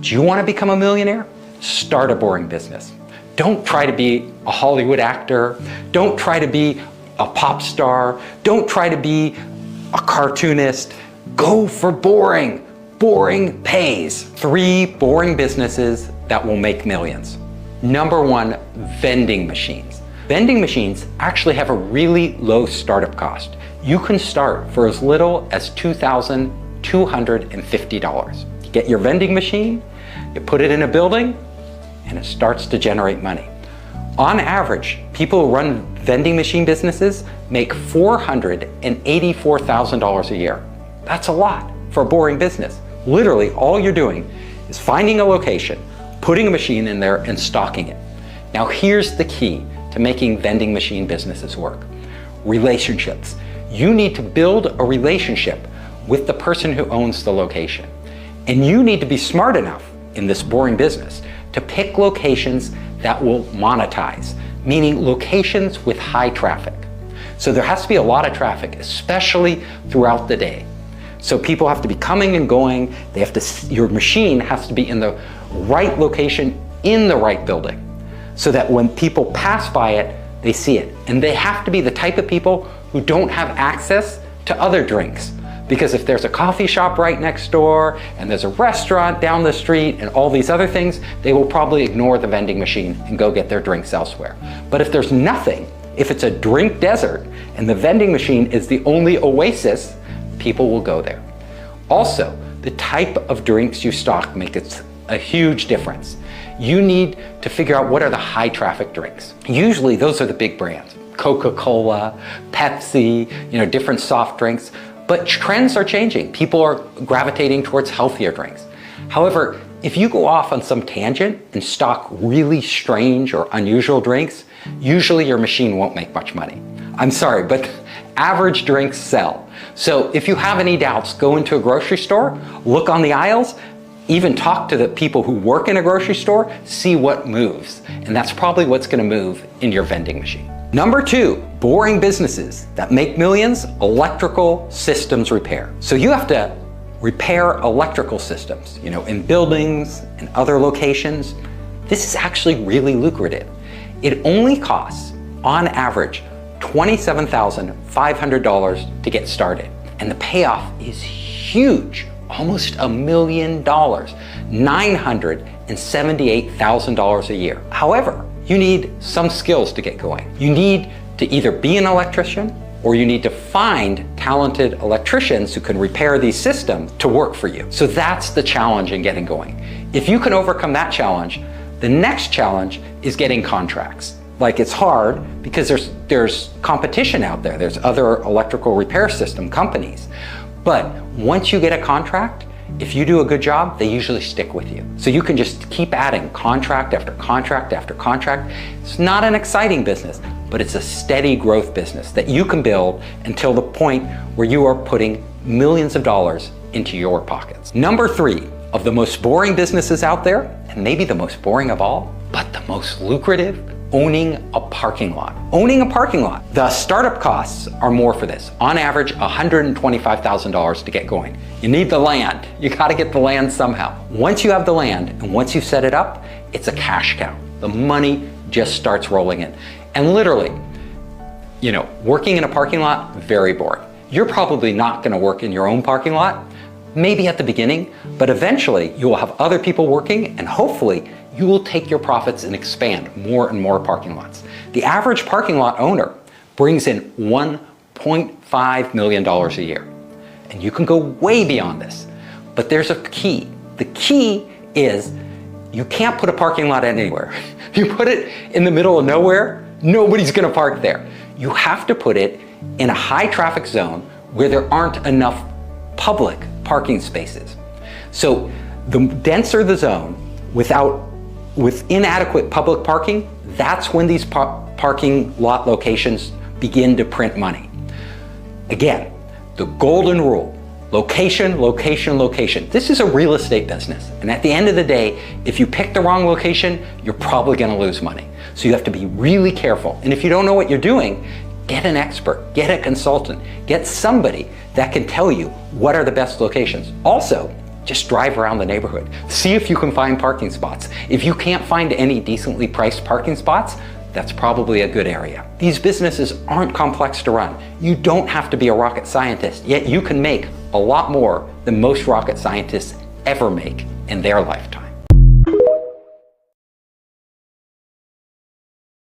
Do you want to become a millionaire? Start a boring business. Don't try to be a Hollywood actor. Don't try to be a pop star. Don't try to be a cartoonist. Go for boring. Boring pays. 3 boring businesses that will make millions. Number 1, vending machines. Vending machines actually have a really low startup cost. You can start for as little as $2,250. You get your vending machine, you put it in a building, and it starts to generate money. On average, people who run vending machine businesses make $484,000 a year. That's a lot for a boring business. Literally, all you're doing is finding a location, putting a machine in there, and stocking it. Now, here's the key to making vending machine businesses work. Relationships. You need to build a relationship with the person who owns the location. And you need to be smart enough in this boring business to pick locations that will monetize, meaning locations with high traffic. So there has to be a lot of traffic, especially throughout the day. So people have to be coming and going. Your machine has to be in the right location in the right building so that when people pass by it, they see it. And they have to be the type of people who don't have access to other drinks. Because if there's a coffee shop right next door and there's a restaurant down the street and all these other things, they will probably ignore the vending machine and go get their drinks elsewhere. But if there's nothing, if it's a drink desert and the vending machine is the only oasis, people will go there. Also, the type of drinks you stock makes a huge difference. You need to figure out what are the high traffic drinks. Usually those are the big brands, Coca-Cola, Pepsi, different soft drinks. But trends are changing. People are gravitating towards healthier drinks. However, if you go off on some tangent and stock really strange or unusual drinks, usually your machine won't make much money. I'm sorry, but average drinks sell. So if you have any doubts, go into a grocery store, look on the aisles, even talk to the people who work in a grocery store, see what moves. And that's probably what's going to move in your vending machine. Number 2, boring businesses that make millions, electrical systems repair. So you have to repair electrical systems, in buildings and other locations. This is actually really lucrative. It only costs, on average, $27,500 to get started. And the payoff is huge, almost $1 million, $978,000 a year. However, you need some skills to get going. You need to either be an electrician or you need to find talented electricians who can repair these systems to work for you. So that's the challenge in getting going. If you can overcome that challenge, the next challenge is getting contracts. Like, it's hard because there's competition out there. There's other electrical repair system companies. But once you get a contract, if you do a good job, they usually stick with you. So you can just keep adding contract after contract after contract. It's not an exciting business, but it's a steady growth business that you can build until the point where you are putting millions of dollars into your pockets. Number 3 of the most boring businesses out there, and maybe the most boring of all, but the most lucrative, owning a parking lot. Owning a parking lot. The startup costs are more for this. On average, $125,000 to get going. You need the land. You gotta get the land somehow. Once you have the land and once you set it up, it's a cash cow. The money just starts rolling in. And literally, working in a parking lot, very boring. You're probably not gonna work in your own parking lot, maybe at the beginning, but eventually you will have other people working and hopefully you will take your profits and expand more and more parking lots. The average parking lot owner brings in $1.5 million a year. And you can go way beyond this. But there's a key. The key is you can't put a parking lot anywhere. You put it in the middle of nowhere, nobody's gonna park there. You have to put it in a high traffic zone where there aren't enough public parking spaces. So the denser the zone, with inadequate public parking, that's when these parking lot locations begin to print money. Again, the golden rule, location, location, location. This is a real estate business. And at the end of the day, if you pick the wrong location, you're probably gonna lose money. So you have to be really careful. And if you don't know what you're doing, get an expert, get a consultant, get somebody that can tell you what are the best locations. Also, just drive around the neighborhood. See if you can find parking spots. If you can't find any decently priced parking spots, that's probably a good area. These businesses aren't complex to run. You don't have to be a rocket scientist, yet you can make a lot more than most rocket scientists ever make in their lifetime.